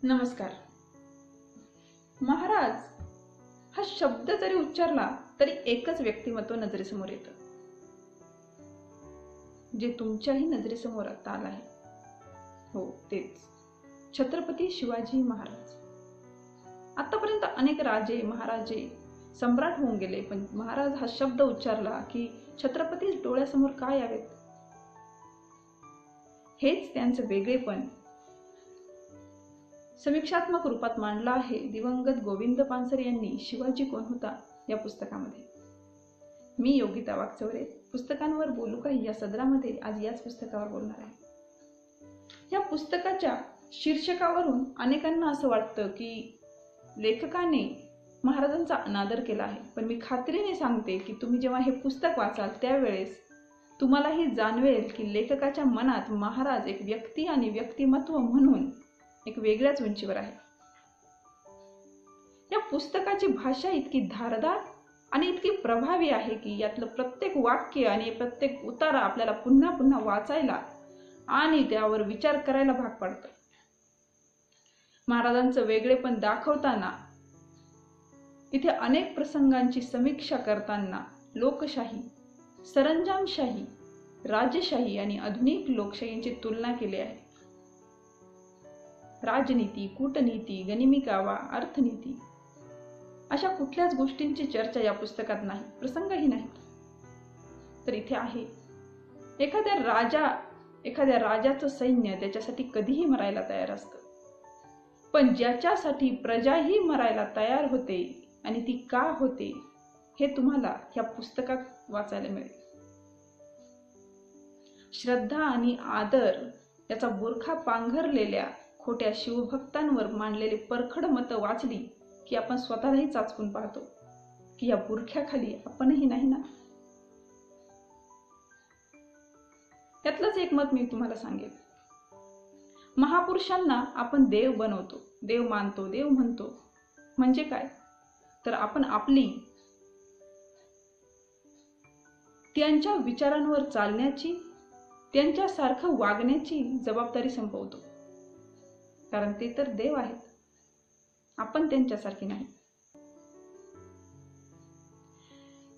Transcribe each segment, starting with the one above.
नमस्कार. महाराज हा शब्द जरी उच्चारला तरी एकच व्यक्तिमत्व नजरेसमोर येतं, जे तुमच्याही नजरेसमोर आता आलं आहे. हो, तेच छत्रपती शिवाजी महाराज. आतापर्यंत अनेक राजे महाराजे सम्राट होऊन गेले, पण महाराज हा शब्द उच्चारला की छत्रपती डोळ्यासमोर काय यावेत, हेच त्यांचं वेगळेपण समीक्षात्मक रूपात मांडला आहे दिवंगत गोविंद पानसरे यांनी शिवाजी कोण होता या पुस्तकामध्ये. मी योगिता वागचौरे पुस्तकांवर बोलू काही या सदरामध्ये आज याच पुस्तकावर बोलणार आहे. या पुस्तकाच्या शीर्षकावरून अनेकांना असं वाटतं की लेखकाने महाराजांचा अनादर केला आहे, पण मी खात्रीने सांगते की तुम्ही जेव्हा हे पुस्तक वाचाल त्यावेळेस तुम्हालाही जाणवेल की लेखकाच्या मनात महाराज एक व्यक्ती आणि व्यक्तिमत्व म्हणून एक वेगळ्याच उंचीवर आहे. या पुस्तकाची भाषा इतकी धारदार आणि इतकी प्रभावी आहे की यातलं प्रत्येक वाक्य आणि प्रत्येक उतारा आपल्याला पुन्हा पुन्हा वाचायला आणि त्यावर विचार करायला भाग पडतं. महाराजांचं वेगळेपण दाखवताना इथे अनेक प्रसंगांची समीक्षा करताना लोकशाही, सरंजामशाही, राजशाही आणि आधुनिक लोकशाहींची तुलना केली आहे. राजनीती, कूटनीती, गनिमी कावा, अर्थनीती अशा कुठल्याच गोष्टींची चर्चा या पुस्तकात नाही, प्रसंगही नाहीत. तर इथे आहे एखाद्या राजाचं सैन्य त्याच्यासाठी कधीही मरायला तयार असतं, पण ज्याच्यासाठी प्रजाही मरायला तयार होते आणि ती का होते हे तुम्हाला या पुस्तकात वाचायला मिळेल. श्रद्धा आणि आदर याचा बुरखा पांघरलेल्या खोट्या शिवभक्तांवर मांडलेली परखड मतं वाचली की आपण स्वतःलाही चाचपून पाहतो की या बुरख्याखाली आपणही नाही ना. यातलंच एक मत मी तुम्हाला सांगेन. महापुरुषांना आपण देव बनवतो, देव मानतो, देव म्हणतो. म्हणजे काय तर आपण आपली त्यांच्या विचारांवर चालण्याची, त्यांच्यासारखं वागण्याची जबाबदारी संपवतो, कारण ते तर देव आहेत, आपण त्यांच्यासारखे नाही.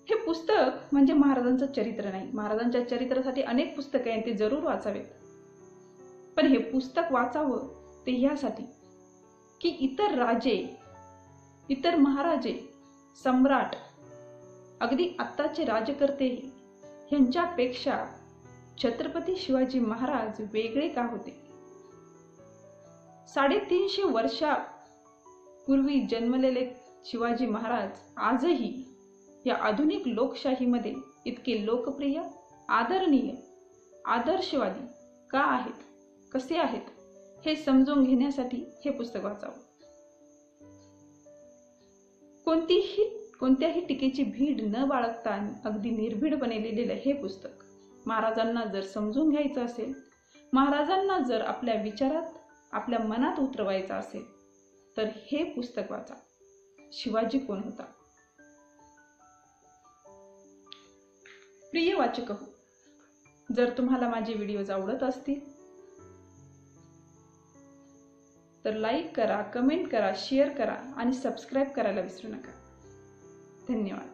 हे पुस्तक म्हणजे महाराजांचं चरित्र नाही. महाराजांच्या चरित्रासाठी अनेक पुस्तकं आहेत, ते जरूर वाचावेत, पण हे पुस्तक वाचावं ते ह्यासाठी की इतर राजे, इतर महाराजे, सम्राट, अगदी आत्ताचे राजकर्तेही ह्यांच्यापेक्षा छत्रपती शिवाजी महाराज वेगळे का होते. 350 वर्षापूर्वी जन्मलेले शिवाजी महाराज आजही या आधुनिक लोकशाहीमध्ये इतके लोकप्रिय, आदरणीय, आदर्शवादी का आहेत, कसे आहेत हे समजून घेण्यासाठी हे पुस्तक वाचावं. कोणत्याही टीकेची भीड न बाळगता अगदी निर्भीडपणे लिहिलेलं हे पुस्तक महाराजांना जर समजून घ्यायचं असेल, महाराजांना जर आपल्या विचारात, आपल्या मनात उतरवायचा असेल तर हे पुस्तक वाचा. शिवाजी कोण होता. प्रिय वाचक हो, जर तुम्हाला माझे व्हिडिओज आवडत असतील तर लाईक करा, कमेंट करा, शेअर करा आणि सबस्क्राईब करायला विसरू नका. धन्यवाद.